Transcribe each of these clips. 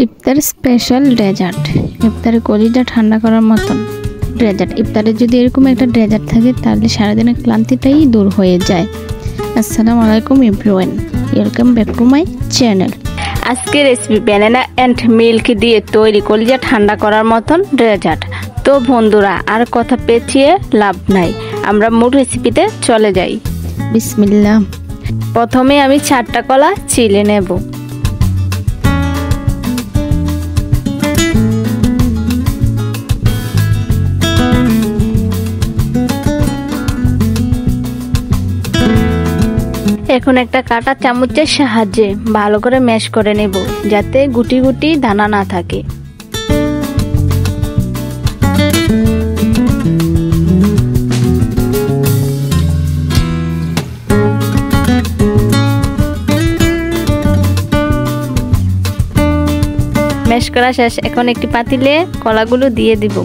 ইফতার special dessert, ইফতারে কলিজা ঠান্ডা করার মতন ডেজার্ট। ইফতারে যদি এরকম একটা ডেজার্ট থাকে তাহলে সারাদিনের ক্লান্তিটাই দূর হয়ে যায়। আসসালামু আলাইকুম everyone, welcome back to my channel. আজকে রেসিপি ব্যানানা অ্যান্ড মিল্ক দিয়ে তৈরি কলিজা ঠান্ডা করার মতন ডেজার্ট। তো বন্ধুরা আর কথা পেঁচিয়ে লাভ নাই, আমরা মূল রেসিপিতে চলে যাই। বিসমিল্লাহ। প্রথমে আমি 4টা কলা চিলে নেব। এখন একটা কাঁটা চামচের সাহায্যে ভালো করে ম্যাশ করে নেব, যাতে গুটি গুটি দানা না থাকে। ম্যাশ করা শেষ। এখন একটি পাতিলে কলাগুলো দিয়ে দিব।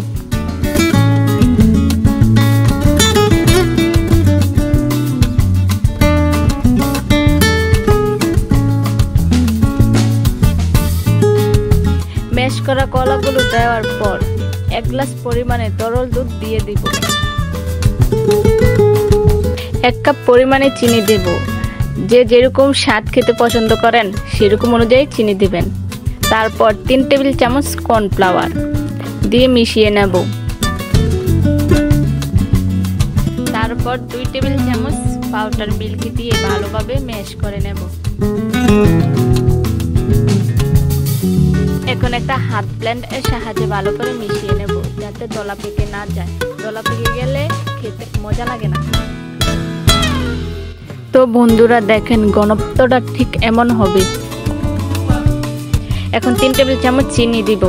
ম্যাশ করা কলাগুলো দেওয়ার পর 1 গ্লাস পরিমাণে তরল দুধ দিয়ে দিব। 1 কাপ পরিমাণে চিনি দেব। যে যেরকম স্বাদ খেতে পছন্দ করেন সেরকম অনুযায়ী চিনি দিবেন। তারপর 3 টেবিল চামচ কর্নফ্লাওয়ার দিয়ে মিশিয়ে নেব। তারপর 2 টেবিল চামচ পাউডার মিল্ক দিয়ে ভালোভাবে ম্যাশ করে নেব। এখন একটা হাত ব্লেন্ড এর সাহায্যে ভালো করে মিশিয়ে নেব, যাতে দলা পেকে না যায়। দলা পেকে গেলে খেতে মজা লাগে না। তো বন্ধুরা দেখেন ঘনত্বটা ঠিক এমন হবে। এখন 3 টেবিল চামচ চিনি দিব।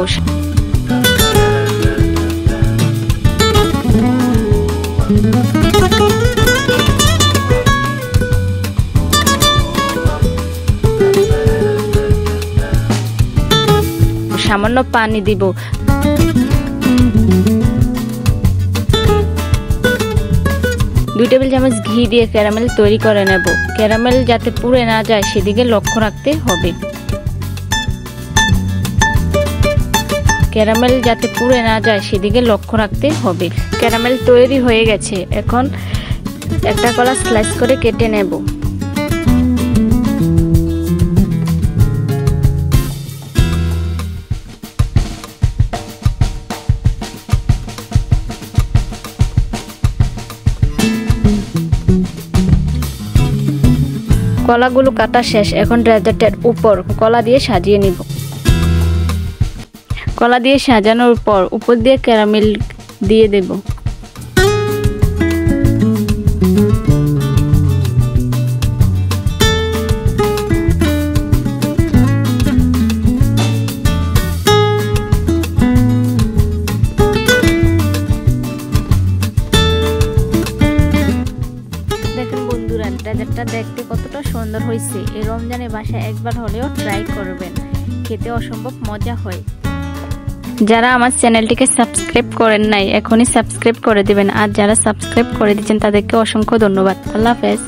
সামান্য পানি দিব। 2 টেবিল চামচ ঘি দিয়ে ক্যারামেল তৈরি করে নেব। ক্যারামেল যাতে পুড়ে না যায় সেদিকে লক্ষ্য রাখতে হবে। ক্যারামেল যাতে পুড়ে না যায় সেদিকে লক্ষ্য রাখতে হবে। ক্যারামেল তৈরি হয়ে গেছে। এখন একটা কলা স্লাইস করে কেটে নেব। কলাগুলো কাটা শেষ। এখন ডেজার্টের উপর কলা দিয়ে সাজিয়ে নিব। কলা দিয়ে সাজানোর পর উপর দিয়ে ক্যারামেল দিয়ে দেব। দেখেন বন্ধুরা ডেজার্টটা দেখতে কতটা সুন্দর হয়েছে। এই রমজানে বাসায় একবার হলেও ট্রাই করবেন, খেতে অসম্ভব মজা হয়। যারা আমার চ্যানেলটিকে সাবস্ক্রাইব করেন নাই এখনই সাবস্ক্রাইব করে দিবেন, আর যারা সাবস্ক্রাইব করে দিয়েছেন তাদেরকে অসংখ্য ধন্যবাদ। আল্লাহ হাফেজ।